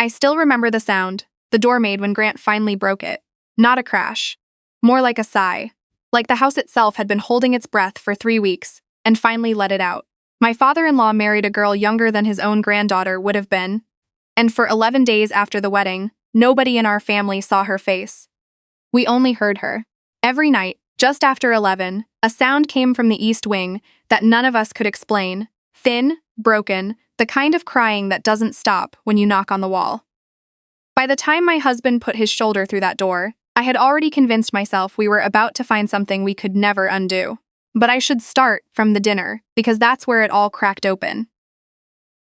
I still remember the sound the door made when Grant finally broke it. Not a crash. More like a sigh. Like the house itself had been holding its breath for 3 weeks, and finally let it out. My father-in-law married a girl younger than his own granddaughter would have been, and for 11 days after the wedding, nobody in our family saw her face. We only heard her. Every night, just after 11, a sound came from the east wing that none of us could explain. Thin, broken, the kind of crying that doesn't stop when you knock on the wall. By the time my husband put his shoulder through that door, I had already convinced myself we were about to find something we could never undo. But I should start from the dinner, because that's where it all cracked open.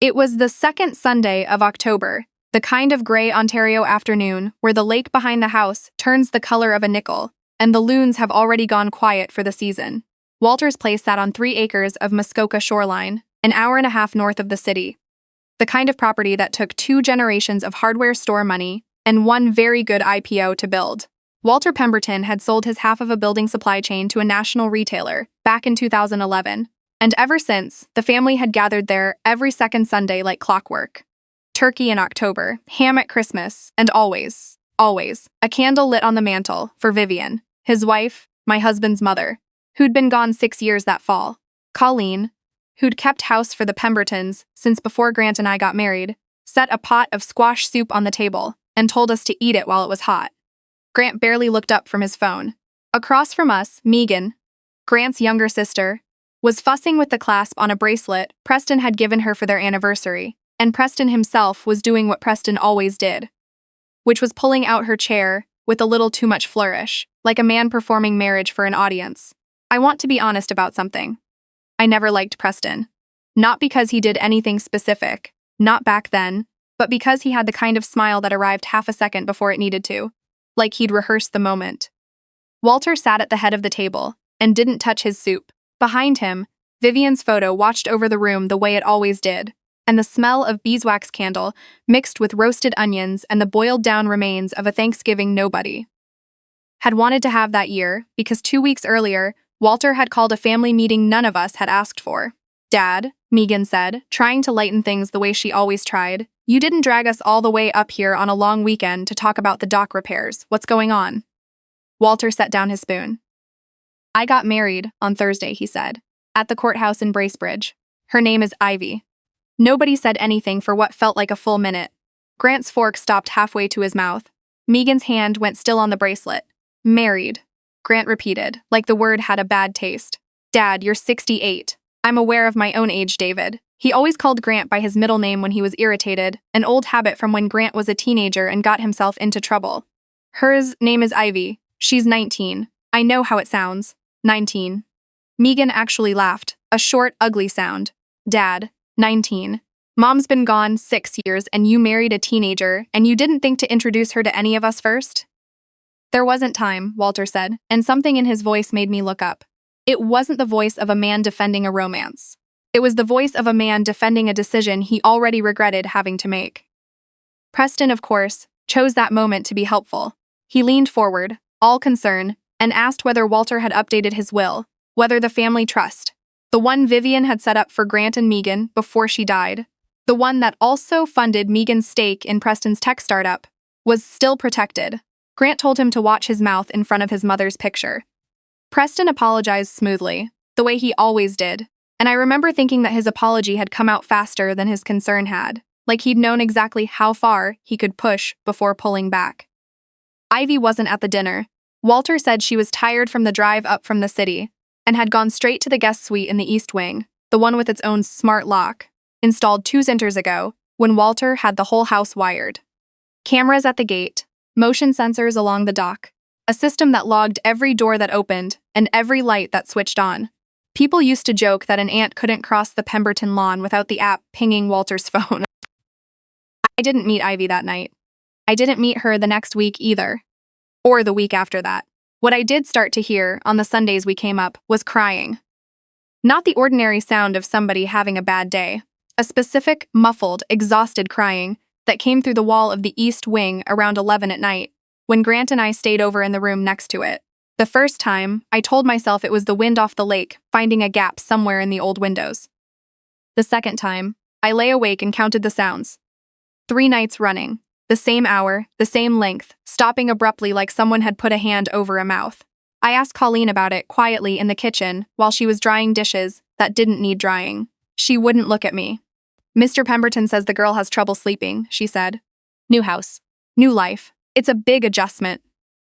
It was the second Sunday of October, the kind of gray Ontario afternoon where the lake behind the house turns the color of a nickel, and the loons have already gone quiet for the season. Walter's place sat on 3 acres of Muskoka shoreline, an hour and a half north of the city. The kind of property that took 2 generations of hardware store money and 1 very good IPO to build. Walter Pemberton had sold his half of a building supply chain to a national retailer back in 2011, and ever since, the family had gathered there every second Sunday like clockwork. Turkey in October, ham at Christmas, and always, a candle lit on the mantle for Vivian, his wife, my husband's mother, who'd been gone 6 years that fall. Colleen, who'd kept house for the Pembertons since before Grant and I got married, set a pot of squash soup on the table and told us to eat it while it was hot. Grant barely looked up from his phone. Across from us, Megan, Grant's younger sister, was fussing with the clasp on a bracelet Preston had given her for their anniversary, and Preston himself was doing what Preston always did, which was pulling out her chair with a little too much flourish, like a man performing marriage for an audience. I want to be honest about something. I never liked Preston. Not because he did anything specific, not back then, but because he had the kind of smile that arrived half a second before it needed to, like he'd rehearsed the moment. Walter sat at the head of the table and didn't touch his soup. Behind him, Vivian's photo watched over the room the way it always did, and the smell of beeswax candle mixed with roasted onions and the boiled-down remains of a Thanksgiving nobody had wanted to have that year because 2 weeks earlier, Walter had called a family meeting none of us had asked for. "Dad," Megan said, trying to lighten things the way she always tried, "you didn't drag us all the way up here on a long weekend to talk about the dock repairs. What's going on?" Walter set down his spoon. "I got married on Thursday," he said, "at the courthouse in Bracebridge. Her name is Ivy." Nobody said anything for what felt like a full minute. Grant's fork stopped halfway to his mouth. Megan's hand went still on the bracelet. "Married," Grant repeated, like the word had a bad taste. "Dad, you're 68. I'm aware of my own age, David." He always called Grant by his middle name when he was irritated, an old habit from when Grant was a teenager and got himself into trouble. "Hers name is Ivy. She's 19. I know how it sounds. 19. Megan actually laughed, a short, ugly sound. "Dad, 19. Mom's been gone 6 years and you married a teenager and you didn't think to introduce her to any of us first?" "There wasn't time," Walter said, and something in his voice made me look up. It wasn't the voice of a man defending a romance. It was the voice of a man defending a decision he already regretted having to make. Preston, of course, chose that moment to be helpful. He leaned forward, all concern, and asked whether Walter had updated his will, whether the family trust, the one Vivian had set up for Grant and Megan before she died, the one that also funded Megan's stake in Preston's tech startup, was still protected. Grant told him to watch his mouth in front of his mother's picture. Preston apologized smoothly, the way he always did, and I remember thinking that his apology had come out faster than his concern had, like he'd known exactly how far he could push before pulling back. Ivy wasn't at the dinner. Walter said she was tired from the drive up from the city, and had gone straight to the guest suite in the East Wing, the one with its own smart lock, installed 2 winters ago, when Walter had the whole house wired. Cameras at the gate, motion sensors along the dock, a system that logged every door that opened and every light that switched on. People used to joke that an ant couldn't cross the Pemberton lawn without the app pinging Walter's phone. I didn't meet Ivy that night. I didn't meet her the next week either. Or the week after that. What I did start to hear on the Sundays we came up was crying. Not the ordinary sound of somebody having a bad day. A specific, muffled, exhausted crying that came through the wall of the East Wing around 11 at night, when Grant and I stayed over in the room next to it. The first time, I told myself it was the wind off the lake, finding a gap somewhere in the old windows. The second time, I lay awake and counted the sounds. 3 nights running. The same hour, the same length, stopping abruptly like someone had put a hand over a mouth. I asked Colleen about it quietly in the kitchen while she was drying dishes that didn't need drying. She wouldn't look at me. Mr. Pemberton says the girl has trouble sleeping, she said. New house. New life. It's a big adjustment.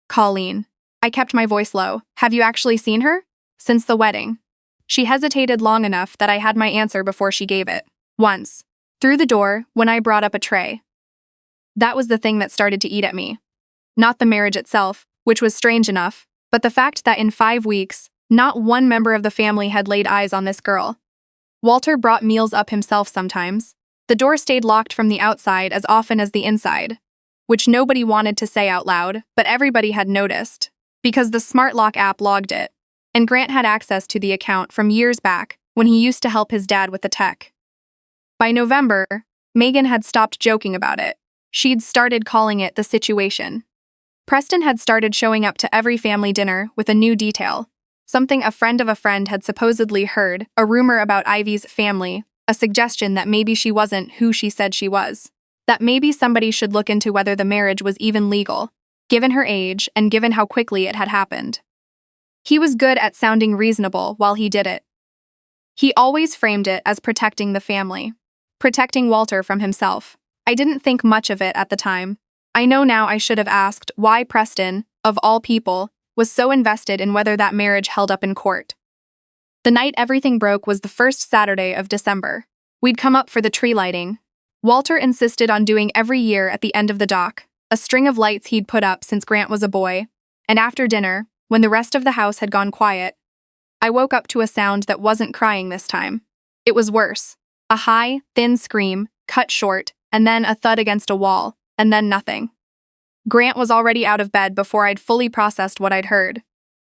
Colleen. I kept my voice low. Have you actually seen her? Since the wedding. She hesitated long enough that I had my answer before she gave it. Once. Through the door, when I brought up a tray. That was the thing that started to eat at me. Not the marriage itself, which was strange enough, but the fact that in 5 weeks, not one member of the family had laid eyes on this girl. Walter brought meals up himself sometimes. The door stayed locked from the outside as often as the inside, which nobody wanted to say out loud, but everybody had noticed, because the smart lock app logged it, and Grant had access to the account from years back when he used to help his dad with the tech. By November, Megan had stopped joking about it. She'd started calling it the situation. Preston had started showing up to every family dinner with a new detail, something a friend of a friend had supposedly heard, a rumor about Ivy's family, a suggestion that maybe she wasn't who she said she was, that maybe somebody should look into whether the marriage was even legal, given her age and given how quickly it had happened. He was good at sounding reasonable while he did it. He always framed it as protecting the family, protecting Walter from himself. I didn't think much of it at the time. I know now I should have asked why Preston, of all people, was so invested in whether that marriage held up in court. The night everything broke was the first Saturday of December. We'd come up for the tree lighting. Walter insisted on doing every year at the end of the dock, a string of lights he'd put up since Grant was a boy, and after dinner, when the rest of the house had gone quiet, I woke up to a sound that wasn't crying this time. It was worse. A high, thin scream, cut short, and then a thud against a wall, and then nothing. Grant was already out of bed before I'd fully processed what I'd heard.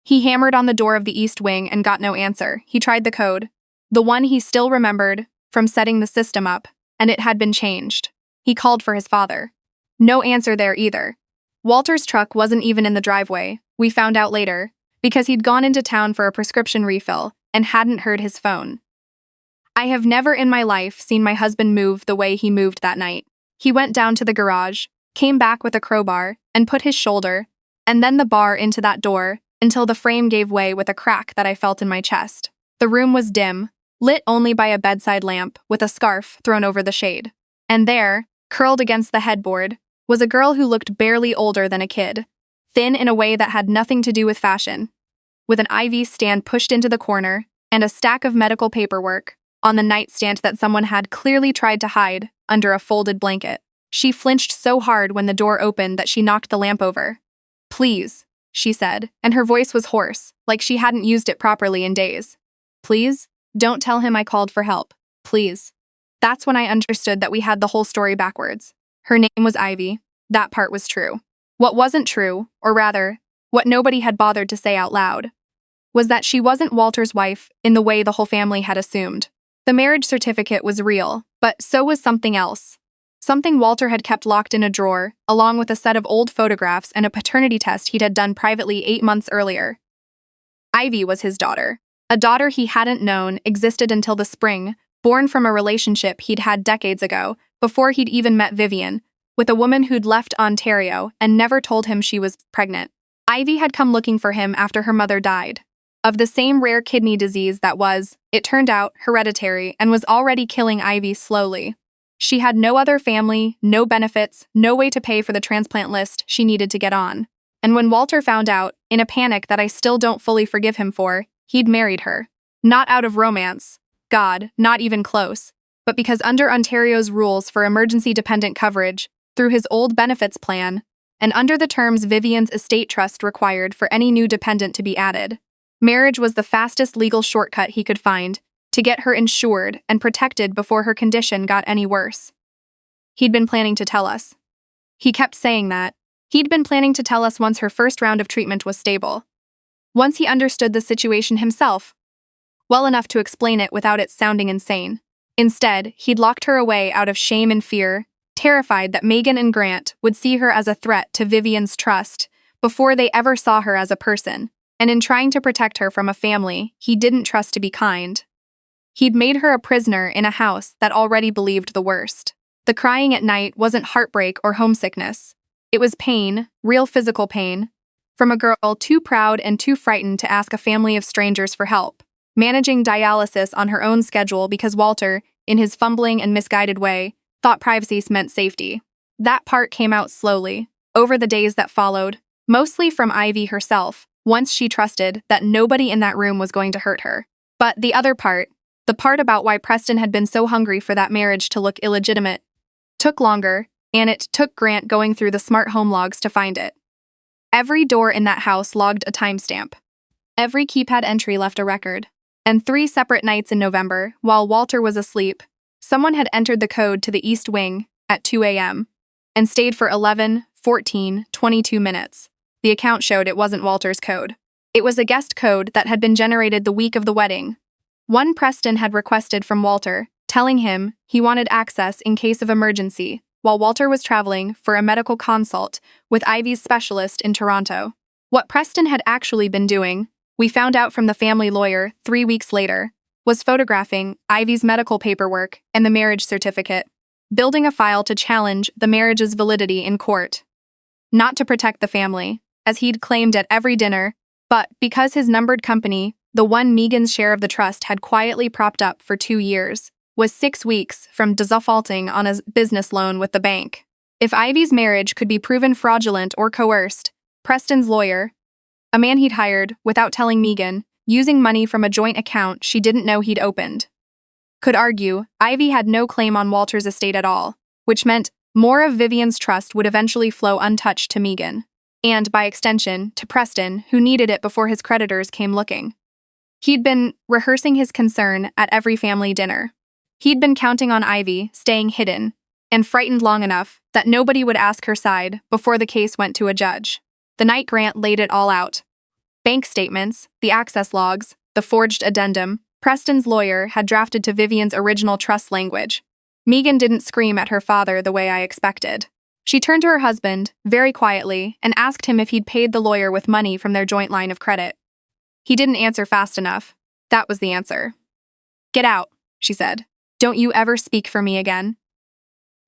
He hammered on the door of the east wing and got no answer. He tried the code, the one he still remembered from setting the system up, and it had been changed. He called for his father. No answer there either. Walter's truck wasn't even in the driveway, we found out later, because he'd gone into town for a prescription refill and hadn't heard his phone. I have never in my life seen my husband move the way he moved that night. He went down to the garage, came back with a crowbar, and put his shoulder, and then the bar into that door, until the frame gave way with a crack that I felt in my chest. The room was dim, lit only by a bedside lamp with a scarf thrown over the shade. And there, curled against the headboard, was a girl who looked barely older than a kid, thin in a way that had nothing to do with fashion, with an IV stand pushed into the corner, and a stack of medical paperwork on the nightstand that someone had clearly tried to hide under a folded blanket. She flinched so hard when the door opened that she knocked the lamp over. "Please," she said, and her voice was hoarse, like she hadn't used it properly in days. "Please, don't tell him I called for help. Please." That's when I understood that we had the whole story backwards. Her name was Ivy. That part was true. What wasn't true, or rather, what nobody had bothered to say out loud, was that she wasn't Walter's wife in the way the whole family had assumed. The marriage certificate was real, but so was something else. Something Walter had kept locked in a drawer, along with a set of old photographs and a paternity test he'd had done privately 8 months earlier. Ivy was his daughter. A daughter he hadn't known existed until the spring, born from a relationship he'd had decades ago, before he'd even met Vivian, with a woman who'd left Ontario and never told him she was pregnant. Ivy had come looking for him after her mother died, of the same rare kidney disease that was, it turned out, hereditary and was already killing Ivy slowly. She had no other family, no benefits, no way to pay for the transplant list she needed to get on. And when Walter found out, in a panic that I still don't fully forgive him for, he'd married her. Not out of romance. God, not even close. But because under Ontario's rules for emergency-dependent coverage, through his old benefits plan, and under the terms Vivian's estate trust required for any new dependent to be added, marriage was the fastest legal shortcut he could find to get her insured and protected before her condition got any worse. He'd been planning to tell us. He kept saying that. He'd been planning to tell us once her first round of treatment was stable. Once he understood the situation himself, well enough to explain it without it sounding insane. Instead, he'd locked her away out of shame and fear, terrified that Megan and Grant would see her as a threat to Vivian's trust before they ever saw her as a person, and in trying to protect her from a family he didn't trust to be kind, he'd made her a prisoner in a house that already believed the worst. The crying at night wasn't heartbreak or homesickness. It was pain, real physical pain, from a girl too proud and too frightened to ask a family of strangers for help, managing dialysis on her own schedule because Walter, in his fumbling and misguided way, thought privacy meant safety. That part came out slowly, over the days that followed, mostly from Ivy herself, once she trusted that nobody in that room was going to hurt her. But the other part, the part about why Preston had been so hungry for that marriage to look illegitimate, took longer, and it took Grant going through the smart home logs to find it. Every door in that house logged a timestamp. Every keypad entry left a record. And 3 separate nights in November, while Walter was asleep, someone had entered the code to the East Wing at 2 a.m. and stayed for 11, 14, 22 minutes. The account showed it wasn't Walter's code. It was a guest code that had been generated the week of the wedding. One Preston had requested from Walter, telling him he wanted access in case of emergency, while Walter was traveling for a medical consult with Ivy's specialist in Toronto. What Preston had actually been doing, we found out from the family lawyer 3 weeks later, was photographing Ivy's medical paperwork and the marriage certificate, building a file to challenge the marriage's validity in court. Not to protect the family, as he'd claimed at every dinner, but because his numbered company, the one Megan's share of the trust had quietly propped up for 2 years, was 6 weeks from defaulting on a business loan with the bank. If Ivy's marriage could be proven fraudulent or coerced, Preston's lawyer, a man he'd hired without telling Megan, using money from a joint account she didn't know he'd opened, could argue Ivy had no claim on Walter's estate at all, which meant more of Vivian's trust would eventually flow untouched to Megan, and by extension, to Preston, who needed it before his creditors came looking. He'd been rehearsing his concern at every family dinner. He'd been counting on Ivy staying hidden and frightened long enough that nobody would ask her side before the case went to a judge. The night Grant laid it all out. Bank statements, the access logs, the forged addendum, Preston's lawyer had drafted to Vivian's original trust language. Megan didn't scream at her father the way I expected. She turned to her husband, very quietly, and asked him if he'd paid the lawyer with money from their joint line of credit. He didn't answer fast enough. That was the answer. "Get out," she said. "Don't you ever speak for me again."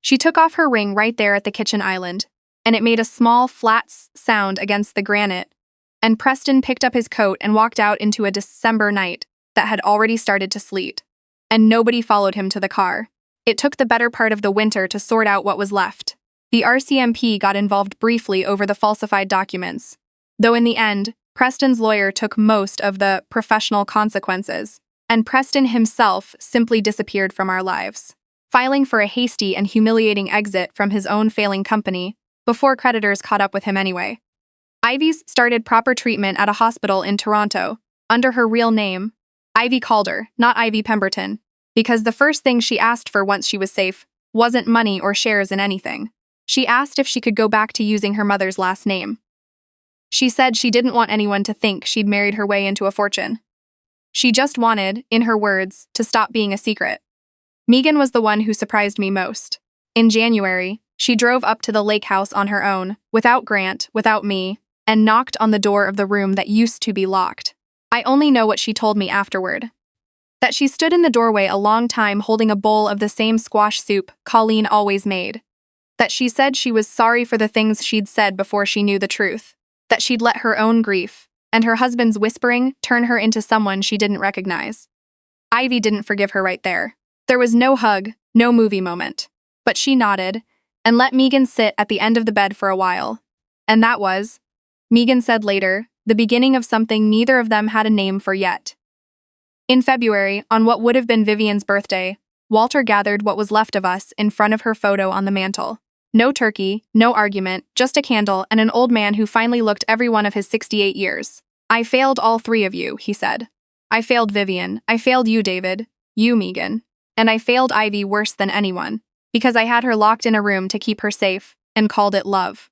She took off her ring right there at the kitchen island, and it made a small, flat sound against the granite, and Preston picked up his coat and walked out into a December night that had already started to sleet, and nobody followed him to the car. It took the better part of the winter to sort out what was left. The RCMP got involved briefly over the falsified documents, though in the end, Preston's lawyer took most of the professional consequences, and Preston himself simply disappeared from our lives, filing for a hasty and humiliating exit from his own failing company before creditors caught up with him anyway. Ivy's started proper treatment at a hospital in Toronto, under her real name, Ivy Calder, not Ivy Pemberton, because the first thing she asked for once she was safe wasn't money or shares in anything. She asked if she could go back to using her mother's last name. She said she didn't want anyone to think she'd married her way into a fortune. She just wanted, in her words, to stop being a secret. Megan was the one who surprised me most. In January, she drove up to the lake house on her own, without Grant, without me, and knocked on the door of the room that used to be locked. I only know what she told me afterward. That she stood in the doorway a long time holding a bowl of the same squash soup Colleen always made. That she said she was sorry for the things she'd said before she knew the truth. That she'd let her own grief, and her husband's whispering, turn her into someone she didn't recognize. Ivy didn't forgive her right there. There was no hug, no movie moment. But she nodded, and let Megan sit at the end of the bed for a while. And that was, Megan said later, the beginning of something neither of them had a name for yet. In February, on what would have been Vivian's birthday, Walter gathered what was left of us in front of her photo on the mantel. No turkey, no argument, just a candle and an old man who finally looked every one of his 68 years. "I failed all 3 of you," he said. "I failed Vivian, I failed you, David, you, Megan, and I failed Ivy worse than anyone, because I had her locked in a room to keep her safe, and called it love."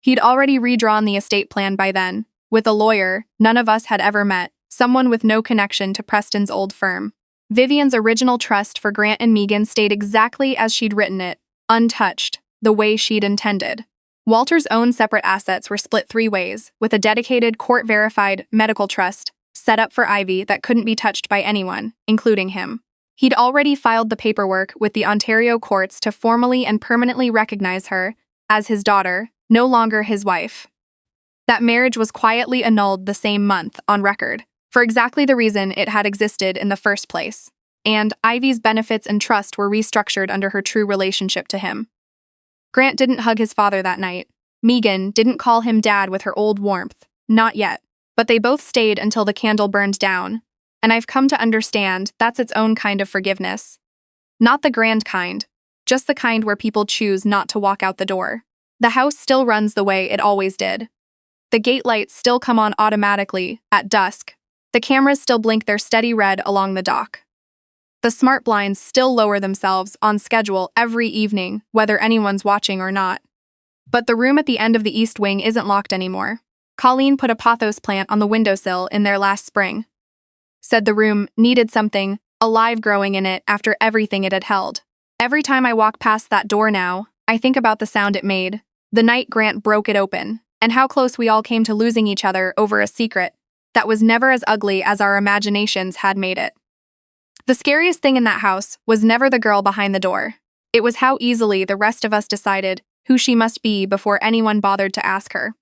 He'd already redrawn the estate plan by then, with a lawyer none of us had ever met, someone with no connection to Preston's old firm. Vivian's original trust for Grant and Megan stayed exactly as she'd written it, untouched, the way she'd intended. Walter's own separate assets were split 3 ways, with a dedicated court-verified medical trust set up for Ivy that couldn't be touched by anyone, including him. He'd already filed the paperwork with the Ontario courts to formally and permanently recognize her as his daughter, no longer his wife. That marriage was quietly annulled the same month, on record, for exactly the reason it had existed in the first place. And Ivy's benefits and trust were restructured under her true relationship to him. Grant didn't hug his father that night. Megan didn't call him dad with her old warmth. Not yet. But they both stayed until the candle burned down. And I've come to understand that's its own kind of forgiveness. Not the grand kind, just the kind where people choose not to walk out the door. The house still runs the way it always did. The gate lights still come on automatically at dusk. The cameras still blink their steady red along the dock. The smart blinds still lower themselves on schedule every evening, whether anyone's watching or not. But the room at the end of the east wing isn't locked anymore. Colleen put a pothos plant on the windowsill in there last spring. Said the room needed something alive growing in it after everything it had held. Every time I walk past that door now, I think about the sound it made, the night Grant broke it open, and how close we all came to losing each other over a secret that was never as ugly as our imaginations had made it. The scariest thing in that house was never the girl behind the door. It was how easily the rest of us decided who she must be before anyone bothered to ask her.